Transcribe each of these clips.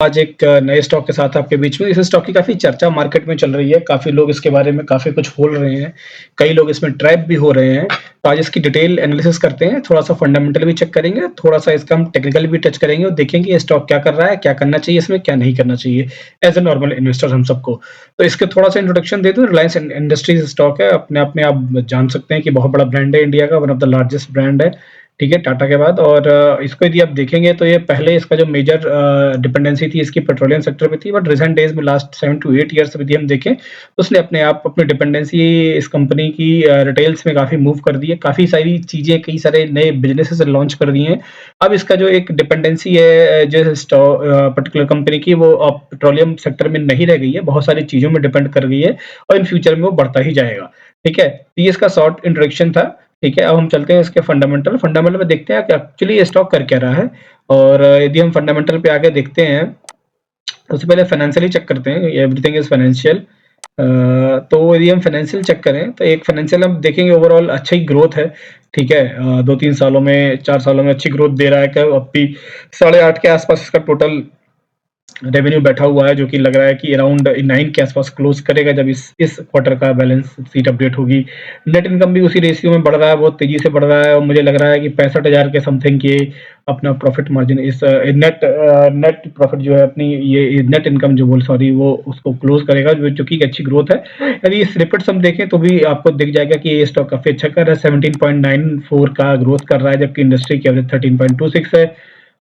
आज एक नए स्टॉक के साथ आपके बीच में। इस स्टॉक की काफ़ी चर्चा मार्केट में चल रही है, काफ़ी लोग इसके बारे में काफ़ी कुछ बोल रहे हैं, कई लोग इसमें ट्रैप भी हो रहे हैं। तो आज इसकी डिटेल एनालिसिस करते हैं, थोड़ा-सा फंडामेंटल भी चेक करेंगे, थोड़ा-सा इसका हम टेक्निकल भी टच करेंगे और देखेंगे ये स्टॉक क्या कर रहा है, क्या करना चाहिए इसमें, क्या नहीं करना चाहिए एज़ अ नॉर्मल इन्वेस्टर हम सबको। तो इसके थोड़ा-सा इंट्रोडक्शन दे दूँ। रिलायंस इंडस्ट्रीज़ स्टॉक है, अपने आप में आप जान सकते हैं कि बहुत बड़ा ब्रांड है इंडिया का, one of the largest brand है। ठीक है, टाटा के बाद। और इसको यदि आप देखेंगे तो ये पहले इसका जो मेजर डिपेंडेंसी थी इसकी पेट्रोलियम सेक्टर पे थी, बट रिसेंट डेज़ में लास्ट 7 टू 8 ईयर्स यदि हम देखें, उसने अपने आप अपनी डिपेंडेंसी इस कंपनी की रिटेल्स में काफ़ी मूव कर दी है। काफ़ी सारी चीज़ें, कई सारे नए बिज़नेसेस लॉन्च कर दिए हैं। अब इसका जो एक डिपेंडेंसी है पर्टिकुलर कंपनी की, वो अब पेट्रोलियम सेक्टर में नहीं रह गई है, बहुत सारी चीज़ों में डिपेंड कर गई है और इन फ्यूचर में वो बढ़ता ही जाएगा। ठीक है? तो ये इसका शॉर्ट इंट्रोडक्शन था। ठीक है, अब हम चलते हैं इसके फंडामेंटल में देखते हैं कि एक्चुअली ये स्टॉक कर क्या रहा है। और यदि हम फंडामेंटल पे आके देखते हैं, सबसे पहले फाइनेंशियली चेक करते हैं, एवरीथिंग इज फाइनेंशियल। तो यदि हम फाइनेंशियल चेक करें तो एक फाइनेंशियल हम देखेंगे, ओवरऑल अच्छा ही ग्रोथ है। ठीक है, 2-3 सालों में, 4 सालों में अच्छी ग्रोथ दे रहा है। अब भी 8.5 के आसपास इसका टोटल रेवेन्यू बैठा हुआ है, जो कि लग रहा है कि अराउंड 9 के आसपास क्लोज करेगा जब इस क्वार्टर का बैलेंस शीट अपडेट होगी। नेट इनकम भी उसी रेशियो में बढ़ रहा है, बहुत तेजी से बढ़ रहा है और मुझे लग रहा है कि 65,000 के समथिंग के अपना प्रॉफिट मार्जिन, इस नेट प्रॉफिट जो है अपनी, ये नेट इनकम जो बोल सॉरी, वो उसको क्लोज करेगा, जो कि एक अच्छी ग्रोथ है। यदि इस रिपोर्ट्स हम देखें तो भी आपको दिख जाएगा कि ये स्टॉक काफी अच्छा कर रहा है, 17.94 का ग्रोथ कर रहा है, जबकि इंडस्ट्री की एवरेज 13.26 है।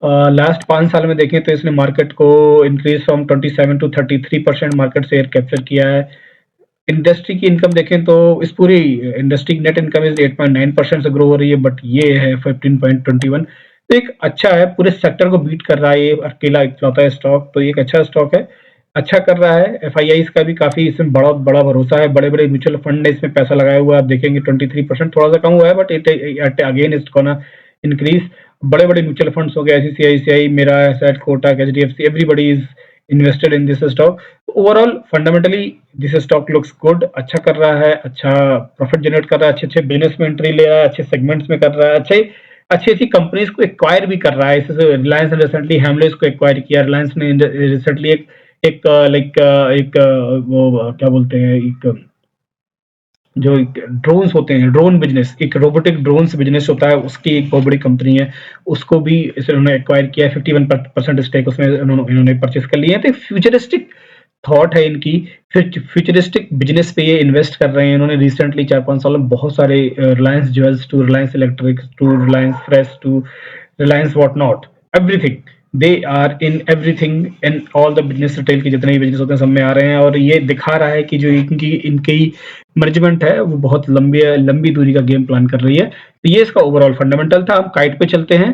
लास्ट 5 साल में देखें तो इसने मार्केट को increase from 27 to 33% market share capture किया है। इंडस्ट्री की इनकम देखें तो इस पूरी इंडस्ट्री की नेट इनकम इज 8.9% से ग्रो हो रही है, बट ये है 15.21। तो एक अच्छा है, पूरे सेक्टर को बीट कर रहा है, ये अकेला इकलौता स्टॉक, तो ये एक अच्छा स्टॉक है, अच्छा कर रहा है। एफआईआईज का भी काफी इसमें बड़ा बड़ा भरोसा है, बड़े बड़े म्यूचुअल फंड ने इसमें पैसा लगाया हुआ है। आप देखेंगे 23%, थोड़ा सा कम हुआ है, but it again is gonna increase. बड़े बड़े म्यूचुअल फंड्स हो गए, आईसीआईसीआई, मेरा asset, Kotak, HDFC, everybody is invested in this stock. Overall fundamentally this stock looks good, अच्छा कर रहा है, अच्छा प्रॉफिट जनरेट कर रहा है, अच्छे अच्छे बिजनेस में एंट्री ले रहा है, अच्छे सेगमेंट्स में कर रहा है, अच्छे अच्छी अच्छी कंपनीज को एक्वायर भी कर रहा है। जैसे रिलायंस ने रिसेंटली हेमलेस को एक्वायर किया, रिलायंस ने रिसेंटली एक एक लाइक एक वो क्या बोलते हैं, एक जो ड्रोन्स होते हैं, ड्रोन बिजनेस, एक रोबोटिक ड्रोन्स बिजनेस होता है, उसकी एक बहुत बड़ी कंपनी है, उसको भी इन्होंने एक्वायर किया है। 51% स्टेक उसमें इन्होंने परचेस कर लिया है। तो फ्यूचरिस्टिक थॉट है इनकी, फ्यूचरिस्टिक बिजनेस पे ये इन्वेस्ट कर रहे हैं। इन्होंने रिसेंटली 4-5 सालों में बहुत सारे, Reliance Jewels to Reliance Electrics to Reliance Fresh to Reliance what not, everything, they are in everything, in all the business, retail के जितने भी बिजनेस होते हैं सब में आ रहे हैं। और ये दिखा रहा है कि जो इनकी इनकी मैनेजमेंट है वो बहुत लंबी लंबी दूरी का गेम प्लान कर रही है। तो ये इसका ओवरऑल फंडामेंटल था। हम काइट पे चलते हैं।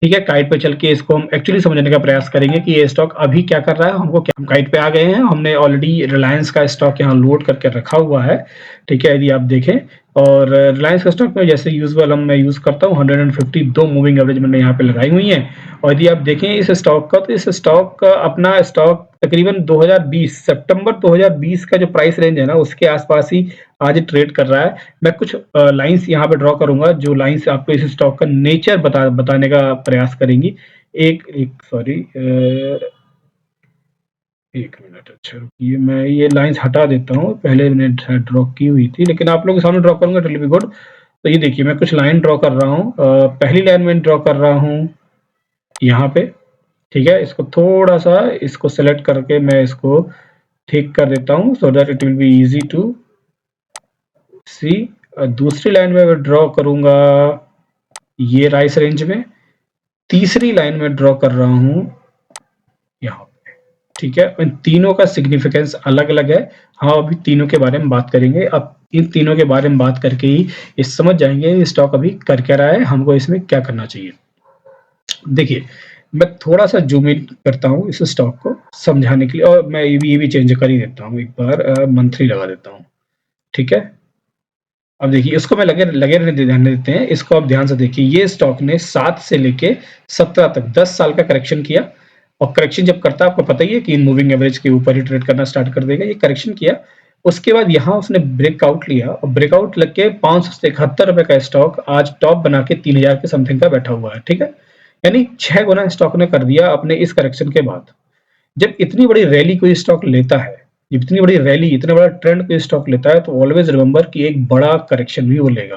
ठीक है, काइट पे चल के इसको हम एक्चुअली समझने का प्रयास करेंगे कि ये स्टॉक अभी क्या कर रहा है, हमको क्या। हम काइट पे आ गए हैं, हमने ऑलरेडी रिलायंस का स्टॉक यहाँ लोड करके रखा हुआ है। ठीक है, यदि आप देखें, और रिलायंस का स्टॉक में जैसे यूजुअल मैं यूज करता हूँ, 152 मूविंग एवरेज मैंने यहाँ पे लगाई हुई है। और यदि आप देखें इस स्टॉक का, तो इस स्टॉक का अपना स्टॉक तकरीबन 2020 सितंबर 2020 का जो प्राइस रेंज है ना, उसके आसपास ही आज ट्रेड कर रहा है। मैं कुछ लाइंस यहाँ पे ड्रॉ करूंगा, जो लाइंस आपको इस स्टॉक का नेचर बताने का प्रयास करेंगी। एक एक सॉरी, एक मिनट, अच्छा रुकिए, मैं ये लाइंस हटा देता हूँ, पहले मैंने ड्रॉ की हुई थी, लेकिन आप लोगों के सामने ड्रॉ करूंगा, इट विल बी गुड। तो ये देखिए, मैं कुछ लाइन ड्रॉ कर रहा हूँ। पहली लाइन में ड्रॉ कर रहा हूँ यहाँ पे। ठीक है, इसको थोड़ा सा इसको सेलेक्ट करके मैं इसको ठीक कर देता हूँ, so that it will be easy to see. दूसरी लाइन में मैं ड्रॉ करूंगा ये राइस रेंज में। तीसरी लाइन में ड्रॉ कर रहा हूं यहाँ पे। ठीक है, इन तीनों का सिग्निफिकेंस अलग अलग है। हम अभी तीनों के बारे में बात करेंगे। अब इन तीनों के बारे में बात करके ही ये समझ जाएंगे स्टॉक अभी कर क्या रहा है, हमको इसमें क्या करना चाहिए। देखिए, मैं थोड़ा सा जूम इन करता हूँ इस स्टॉक को समझाने के लिए, और मैं ये भी चेंज कर ही देता हूँ, एक बार मंथली लगा देता हूँ। ठीक है, अब देखिए, इसको मैं लगे लगे रहने ध्यान देते हैं, इसको आप ध्यान से देखिए। ये स्टॉक ने 7 से लेके 17 तक 10 साल का करेक्शन किया, और करेक्शन जब करता है आपको पता ही है कि इन मूविंग एवरेज के ऊपर ही ट्रेड करना स्टार्ट कर देगा। ये करेक्शन किया, उसके बाद यहाँ उसने ब्रेकआउट लिया, और ब्रेकआउट लग के 571 रुपए का स्टॉक आज टॉप बना के 3000 के समथिंग का बैठा हुआ है। ठीक है, यानी 6 गुना स्टॉक ने कर दिया अपने इस करेक्शन के बाद। जब इतनी बड़ी रैली कोई स्टॉक लेता है, इतनी बड़ी रैली, इतना बड़ा ट्रेंड कोई स्टॉक लेता है, तो ऑलवेज रिमेंबर कि एक बड़ा करेक्शन भी वो लेगा।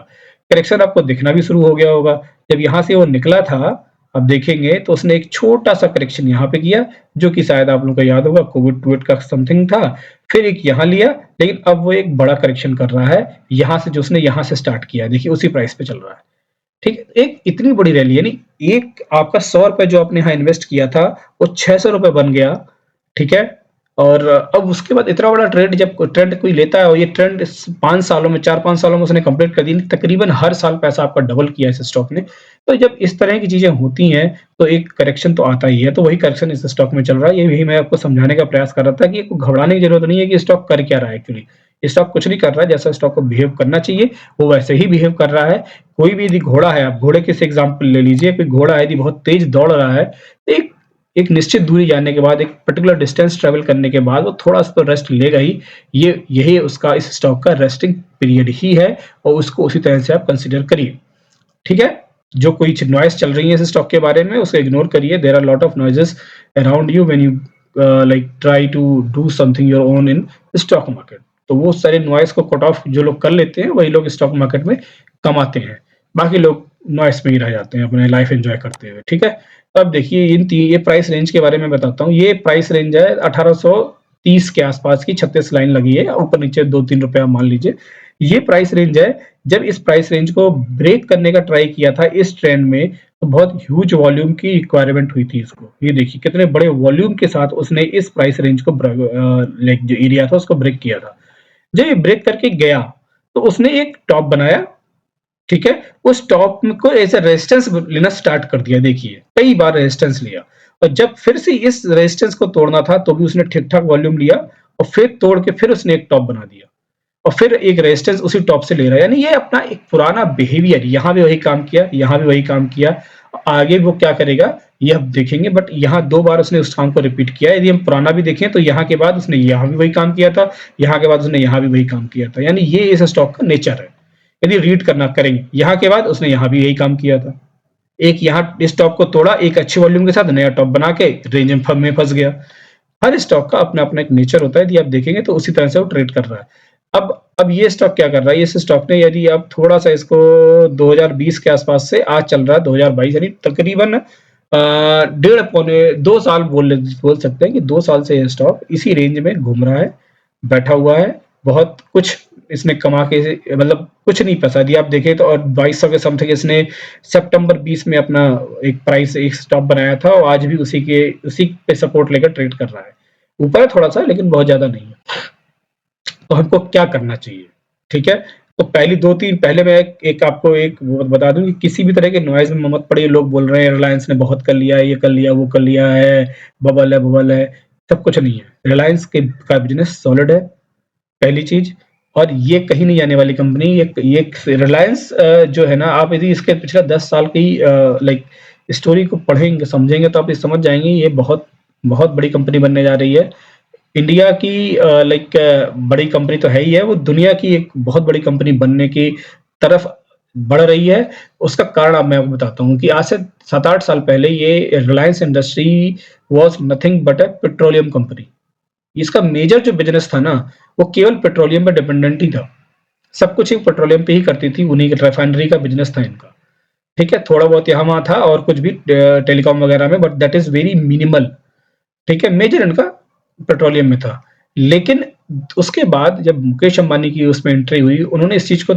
करेक्शन आपको दिखना भी शुरू हो गया होगा। जब यहाँ से वो निकला था, आप देखेंगे तो उसने एक छोटा-सा करेक्शन यहाँ पे किया, जो कि शायद आप लोगों को याद होगा कोविड-टोविड का समथिंग था। फिर एक यहाँ लिया, लेकिन अब वो एक बड़ा करेक्शन कर रहा है, यहाँ से जो उसने यहाँ से स्टार्ट किया है, देखिए उसी प्राइस पे चल रहा है। ठीक है? एक इतनी बड़ी रैली, यानी एक आपका ₹100 जो आपने यहाँ इन्वेस्ट किया था, वो ₹600 बन गया, ठीक है? और अब उसके बाद इतना बड़ा ट्रेंड कोई लेता है और ये ट्रेंड इस 5 सालों में 4-5 सालों में उसने कंप्लीट कर दी, तकरीबन हर साल पैसा आपका डबल किया इस स्टॉक ने। तो जब इस तरह की चीज़ें होती हैं, तो एक करेक्शन तो आता ही है, तो वही करेक्शन इस स्टॉक में चल रहा है। यही मैं आपको समझाने का प्रयास कर रहा था कि घबराने की ज़रूरत नहीं है कि स्टॉक कर क्या रहा है एक्चुअली। स्टॉक कुछ नहीं कर रहा है, जैसा स्टॉक को बिहेव करना चाहिए, वो वैसे ही बिहेव कर रहा है। कोई भी यदि घोड़ा है, आप घोड़े के से एग्ज़ाम्पल ले लीजिए, कोई घोड़ा है यदि बहुत तेज़ दौड़ रहा है, तो एक एक निश्चित दूरी जाने के बाद, एक पर्टिकुलर डिस्टेंस ट्रैवल करने के बाद वो थोड़ा-सा तो रेस्ट लेगा ही। यही उसका, इस स्टॉक का रेस्टिंग पीरियड ही है और उसको उसी तरह से आप कंसीडर करिए। ठीक है? जो कोई नॉइज़ चल रही है इस स्टॉक के बारे में, उसे इग्नोर करिए। There are lot of noises around you when you like try to do something your own in stock market. तो वो सारे नॉइज़ को कट ऑफ जो लोग कर लेते हैं, वही लोग स्टॉक मार्केट में कमाते हैं। बाकी लोग नॉइज़ में ही रह जाते हैं अपने लाइफ एन्जॉय करते हुए। ठीक है? अब देखिए ये प्राइस रेंज के बारे में बताता हूँ। ये प्राइस रेंज है 1830 के आसपास की, 36 लाइन लगी है, ऊपर-नीचे 2-3 रुपए आप मान लीजिए। ये प्राइस रेंज है। जब इस प्राइस रेंज को ब्रेक करने का ट्राई किया था इस ट्रेंड में, तो बहुत ह्यूज वॉल्यूम की रिक्वायरमेंट हुई थी इसको। ये देखिए कितने बड़े वॉल्यूम के साथ उसने इस प्राइस रेंज को लाइक जो एरिया था उसको ब्रेक किया था। जब ये ब्रेक करके गया, तो उसने एक टॉप बनाया, ठीक है? उस टॉप को एज़ अ रेजिस्टेंस लेना स्टार्ट कर दिया, देखिए, कई बार रेजिस्टेंस लिया और जब फिर से इस रेजिस्टेंस को तोड़ना था, तो भी उसने ठीक-ठाक वॉल्यूम लिया और फिर तोड़ के फिर उसने एक टॉप बना दिया और फिर एक रेजिस्टेंस उसी टॉप से ले रहा है। यानी ये अपना एक पुराना बिहेवियर, यहाँ भी वही काम किया, यहाँ भी वही काम किया, आगे वो क्या करेगा, ये हम देखेंगे, बट यहाँ 2 बार उसने उस काम को रिपीट किया। यदि हम पुराना भी देखें, तो यहाँ के बाद उसने यहाँ भी वही काम किया था, यहाँ के बाद उसने यहाँ भी वही काम किया था। यानी ये इस स्टॉक का नेचर है। यदि रीड करना करेंगे, यहाँ के बाद उसने यहाँ भी यही काम किया था। एक यहाँ इस टॉप को तोड़ा, एक अच्छे वॉल्यूम के साथ नया टॉप बना के रेंज में फंस गया। हर स्टॉक का अपना-अपना एक नेचर होता है, यदि आप देखेंगे तो उसी तरह से वो ट्रेड कर रहा है। अब ये स्टॉक क्या कर रहा है, इस स्टॉक ने, यदि आप थोड़ा-सा इसको 2020 के आसपास से आज चल रहा है 2022, यानी तकरीबन डेढ़ पौने 2 साल बोल सकते हैं कि 2 साल से ये स्टॉक इसी रेंज में घूम रहा है, बैठा हुआ है। बहुत कुछ इसने कमा के, मतलब कुछ नहीं फँसा। यदि आप देखें तो, और 2200 के समथिंग इसने सितंबर 20 में अपना एक स्टॉप बनाया था और आज भी उसी पे सपोर्ट लेकर ट्रेड कर रहा है। ऊपर है थोड़ा-सा, लेकिन बहुत ज़्यादा नहीं है। तो हमको क्या करना चाहिए? ठीक है? तो पहली 2-3, पहले मैं एक आपको एक वो बता दूँ कि किसी भी तरह के नॉइज़ में मत पड़िए। लोग बोल रहे हैं रिलायंस ने बहुत कर लिया है, ये कर लिया, वो कर लिया है, बबल है, सब कुछ नहीं है। रिलायंस का बिज़नेस सॉलिड है, पहली चीज़, और ये कहीं नहीं जाने वाली कंपनी। ये रिलायंस जो है ना, आप यदि इसके पिछले 10 साल की लाइक स्टोरी को पढ़ेंगे, समझेंगे, तो आप ये समझ जाएँगे ये बहुत बहुत बड़ी कंपनी बनने जा रही है। इंडिया की लाइक बड़ी कंपनी तो है ही है, वो दुनिया की एक बहुत बड़ी कंपनी बनने की तरफ बढ़ रही है। उसका कारण अब मैं आपको बताता हूँ कि आज से 7-8 साल पहले ये Reliance industry was nothing but a petroleum company. इसका मेजर जो बिज़नेस था ना, वो केवल पेट्रोलियम पे डिपेंडेंट ही था। सब कुछ ही पेट्रोलियम पे ही करती थी, उन्हीं का रिफाइनरी का बिज़नेस था इनका। ठीक है? थोड़ा बहुत यहाँ-वहाँ था और कुछ भी टेलीकॉम वगैरह में, but that is very minimal. ठीक है? मेजर इनका पेट्रोलियम में था। लेकिन उसके बाद जब मुकेश अंबानी की उसमें एंट्री हुई, उन्होंने इस चीज़ को,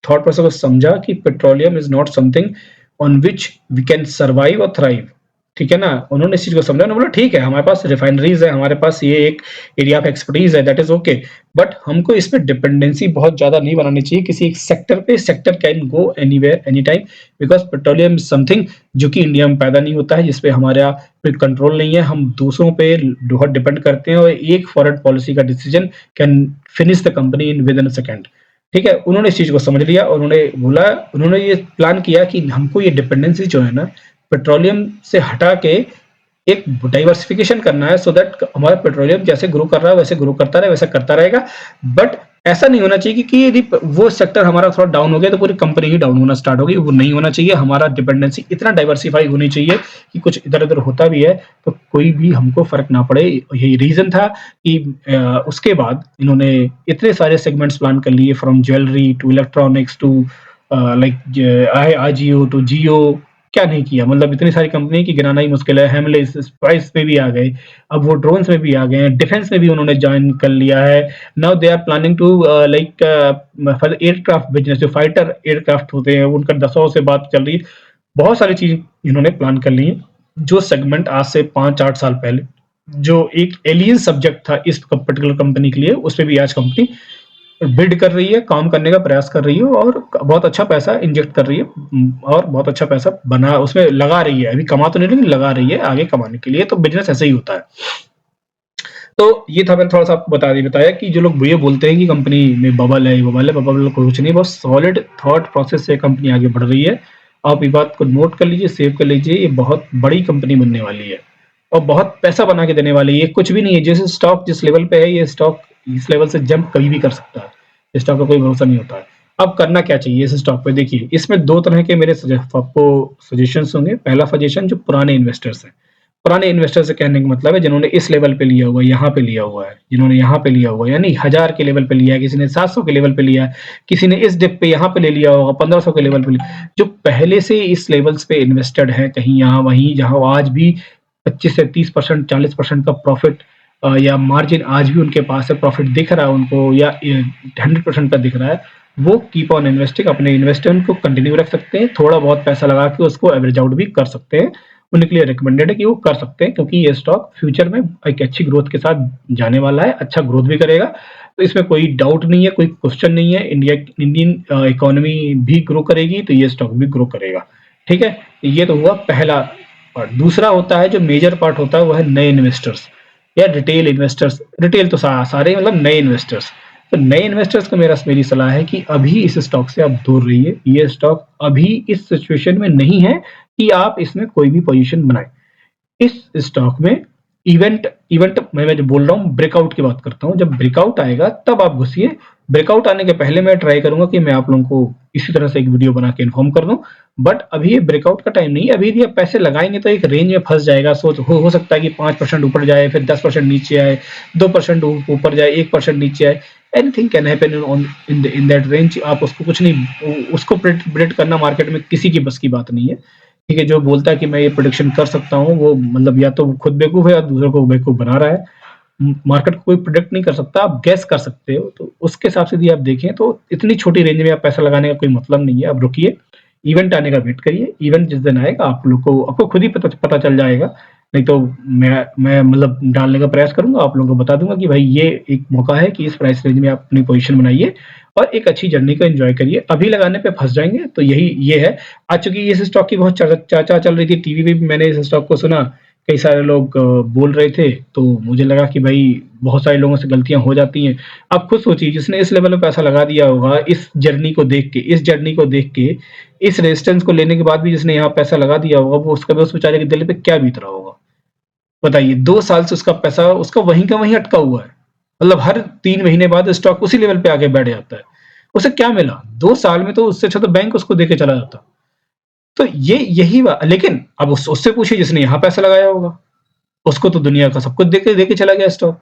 थॉट प्रोसेस को समझा कि petroleum is not something on which we can survive और थ्राइव। ठीक है ना? उन्होंने इस चीज़ को समझा, उन्होंने बोला ठीक है, हमारे पास रिफाइनरीज़ है, हमारे पास ये एक एरिया ऑफ एक्सपर्टीज़ है, दैट इज़ ओके, बट हमको इसमें डिपेंडेंसी बहुत ज़्यादा नहीं बनानी चाहिए किसी एक सेक्टर पे। Sector can go anywhere, any time, because petroleum is something जो कि इंडिया में पैदा नहीं होता है, जिस पे हमारा कोई कंट्रोल नहीं है। हम दूसरों पे बहुत डिपेंड करते हैं और एक फॉरेन पॉलिसी का decision can finish the company in within a second. ठीक है? उन्होंने इस चीज़ को समझ लिया और उन्होंने ये प्लान किया कि हमको ये डिपेंडेंसी जो है ना, पेट्रोलियम से हटा के एक डाइवर्सिफिकेशन करना है, सो दैट हमारा पेट्रोलियम जैसे ग्रो कर रहा है वैसे ग्रो करता रहे, वैसा करता रहेगा, बट ऐसा नहीं होना चाहिए कि यदि वो सेक्टर हमारा थोड़ा डाउन हो गया तो पूरी कंपनी ही डाउन होना स्टार्ट होगी, वो नहीं होना चाहिए। हमारा डिपेंडेंसी इतना डाइवर्सिफाई होनी चाहिए कि कुछ इधर-उधर होता भी है तो कोई भी हमको फ़र्क ना पड़े। यही रीज़न था कि उसके बाद इन्होंने इतने सारे सेगमेंट्स प्लान कर लिए, from jewellery to electronics to like Ajio to Jio, क्या नहीं किया। मतलब इतनी सारी कंपनी की गिनाना ही मुश्किल है। हेमलेस स्पाइस पे भी आ गए, अब वो ड्रोन्स में भी आ गए हैं, डिफेंस में भी उन्होंने जॉइन कर लिया है। Now they are planning to like for aircraft business, जो फाइटर एयरक्राफ्ट होते हैं उनका दसों से बात चल रही है। बहुत सारी चीज इन्होंने प्लान कर ली है। जो सेगमेंट आज से 5-8 साल पहले जो एक एलियन सब्जेक्ट था इस पर्टिकुलर कंपनी के लिए, उस पे भी आज कंपनी बिड कर रही है, काम करने का प्रयास कर रही है और बहुत अच्छा पैसा इंजेक्ट कर रही है, और बहुत अच्छा पैसा बना उसमें लगा रही है। अभी कमा तो नहीं लेकिन लगा रही है आगे कमाने के लिए। तो बिजनेस ऐसे ही होता है। तो ये था, मैंने थोड़ा-सा आपको बताया कि जो लोग ये बोलते हैं कि कंपनी में बबल है, ये बबल है, बबल कुछ नहीं, बहुत सॉलिड थॉट प्रोसेस से कंपनी आगे बढ़ रही है। आप ये बात को नोट कर लीजिए, सेव कर लीजिए, ये बहुत बड़ी कंपनी बनने वाली है और बहुत पैसा बना के देने वाली है। ये कुछ भी नहीं है, जैसे स्टॉक जिस लेवल पे है, ये स्टॉक इस लेवल से जंप कभी भी कर सकता है। इस स्टॉक का कोई भरोसा नहीं होता है। अब करना क्या चाहिए इस स्टॉक पे? देखिए, इसमें 2 तरह के मेरे आपको सजेशंस होंगे। पहला सजेशन जो पुराने इन्वेस्टर्स हैं। पुराने इन्वेस्टर से कहने का मतलब है जिन्होंने इस लेवल पे लिया हुआ है, यहाँ पे लिया हुआ है, जिन्होंने यहाँ पे लिया हुआ है, यानी 1000 के लेवल पे लिया है, किसी ने 700 के लेवल पे लिया है, किसी ने इस डिप पे यहाँ पे ले लिया होगा, 1500 के लेवल पे लिया। जो पहले से इस लेवल्स पे इन्वेस्टेड हैं, कहीं यहाँ वहीं, जहाँ आज भी 25 से 30%, 40% का प्रॉफिट या मार्जिन आज भी उनके पास है, प्रॉफिट दिख रहा है उनको, या 100% का दिख रहा है, वो कीप ऑन इन्वेस्टिंग, अपने इन्वेस्टमेंट को कंटिन्यू रख सकते हैं। थोड़ा बहुत पैसा लगा के उसको एवरेज आउट भी कर सकते हैं। उनके लिए रिकमेंडेड है कि वो कर सकते हैं, क्योंकि ये स्टॉक फ्यूचर में एक अच्छी ग्रोथ के साथ जाने वाला है, अच्छा ग्रोथ भी करेगा। तो इसमें कोई डाउट नहीं है, कोई क्वेश्चन नहीं है। इंडियन इकोनॉमी भी ग्रो करेगी तो ये स्टॉक भी ग्रो करेगा। ठीक है? ये तो हुआ पहला पार्ट। दूसरा होता है, जो मेजर पार्ट होता है, वो है नए इन्वेस्टर्स या रिटेल इन्वेस्टर्स। रिटेल तो सारे मतलब नए इन्वेस्टर्स। तो नए इन्वेस्टर्स को मेरी सलाह है कि अभी इस स्टॉक से आप दूर रहिए। ये स्टॉक अभी इस सिचुएशन में नहीं है कि आप इसमें कोई भी पोजीशन बनाएं। इस स्टॉक में इवेंट इवेंट मैं जो बोल रहा हूँ, ब्रेकआउट की बात करता हूँ। जब ब्रेकआउट आएगा तब आप घुसिए। ब्रेकआउट आने के पहले मैं ट्राई करूंगा कि मैं आप लोगों को इसी तरह से एक वीडियो बना के इन्फॉर्म कर दूं। बट अभी ये ब्रेकआउट का टाइम नहीं है। अभी आप पैसे लगाएंगे तो एक रेंज में फंस जाएगा। सोच हो सकता है कि 5% ऊपर जाए, फिर 10% नीचे आए, 2% ऊपर जाए, 1% नीचे आए। Anything can happen in that range. आप उसको कुछ नहीं, उसको प्रेडिक्ट करना मार्केट में किसी की बस की बात नहीं है। ठीक है? जो बोलता है कि मैं ये प्रेडिक्शन कर सकता हूँ, वो मतलब या तो खुद बेवकूफ है या दूसरों को बेवकूफ बना रहा है। मार्केट को कोई प्रेडिक्ट नहीं कर सकता, आप गैस कर सकते हो। तो उसके हिसाब से यदि आप देखें तो इतनी छोटी रेंज में आप पैसा लगाने का कोई मतलब नहीं है। आप रुकिए, इवेंट आने का वेट करिए। इवेंट जिस दिन आएगा आप लोग को आपको खुद ही पता चल जाएगा। नहीं तो मैं मतलब डालने का प्रयास करूंगा, आप लोगों को बता दूंगा कि भाई ये एक मौका है कि इस प्राइस रेंज में आप अपनी पोजीशन बनाइए और एक अच्छी जर्नी को एंजॉय करिए। अभी लगाने पे फंस जाएंगे तो यही ये है। आज चूंकि इस स्टॉक की बहुत चर्चा चल रही थी, टीवी पे भी मैंने इस स्टॉक को सुना, कई सारे लोग बोल रहे थे, तो मुझे लगा कि भाई बहुत सारे लोगों से गलतियां हो जाती हैं। आप खुद सोचिए, जिसने इस लेवल में पैसा लगा दिया होगा, इस जर्नी को देख के, इस रेजिस्टेंस को लेने के बाद भी जिसने यहाँ पैसा लगा दिया होगा, वो उसका उस बेचारे के दिल पे क्या बीत रहा होगा? बताइए। 2 साल से उसका पैसा उसका वहीं का वहीं अटका हुआ है। मतलब हर 3 महीने बाद स्टॉक उसी लेवल पे आके बैठ जाता है। उसे क्या मिला? 2 साल में तो उससे अच्छा तो बैंक उसको देके चला जाता। तो ये यही लेकिन अब उससे पूछिए जिसने यहाँ पैसा लगाया होगा, उसको तो दुनिया का सब कुछ देके देके चला गया स्टॉक।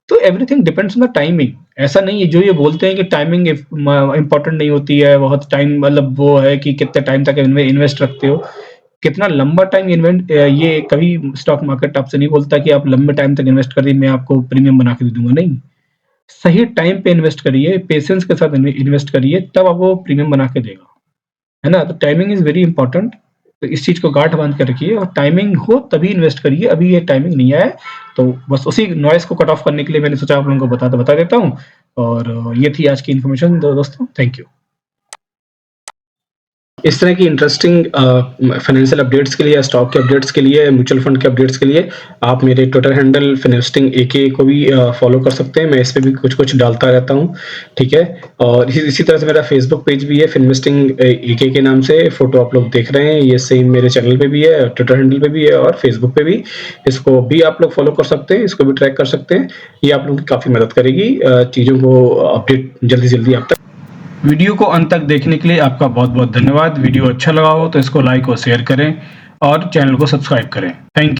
तो everything depends on the timing. ऐसा नहीं है जो ये बोलते हैं कि टाइमिंग इंपॉर्टेंट नहीं होती है, बहुत टाइम मतलब वो है कि कितने टाइम तक इन्वेस्ट रखते हो, कितना लंबा टाइम इन्वेंट। ये कभी स्टॉक मार्केट आपसे नहीं बोलता कि आप लंबे टाइम तक इन्वेस्ट करिए, मैं आपको प्रीमियम बना के दे दूंगा। नहीं, सही टाइम पे इन्वेस्ट करिए, पेशेंस के साथ इन्वेस्ट करिए, तब आपको प्रीमियम बना के देगा। है ना? तो टाइमिंग इज वेरी इंपॉर्टेंट। तो इस चीज को गांठ बांध के रखिए और टाइमिंग हो तभी इन्वेस्ट करिए। अभी ये टाइमिंग नहीं आया है। तो बस उसी नॉइस को कट ऑफ करने के लिए मैंने सोचा आप लोगों को बता देता हूँ। और ये थी आज की इन्फॉर्मेशन दोस्तों। Thank you. इस तरह की इंटरेस्टिंग फाइनेंशियल अपडेट्स के लिए या स्टॉक के अपडेट्स के लिए, म्यूचुअल फंड के अपडेट्स के लिए आप मेरे ट्विटर हैंडल फिनवेस्टिंग एके को भी फॉलो कर सकते हैं। मैं इस पे भी कुछ-कुछ डालता रहता हूँ, ठीक है? और इसी तरह से मेरा फेसबुक पेज भी है फिनवेस्टिंग एके के नाम से, फ़ोटो आप लोग देख रहे हैं, ये सेम मेरे चैनल पे भी है, ट्विटर हैंडल पे भी है और फेसबुक पे भी। इसको भी आप लोग फॉलो कर सकते हैं, इसको भी ट्रैक कर सकते हैं। ये आप लोगों की काफ़ी मदद करेगी चीज़ों को अपडेट जल्दी से जल्दी आप तक। वीडियो को अंत तक देखने के लिए आपका बहुत-बहुत धन्यवाद। वीडियो अच्छा लगा हो तो इसको लाइक और शेयर करें और चैनल को सब्सक्राइब करें। थैंक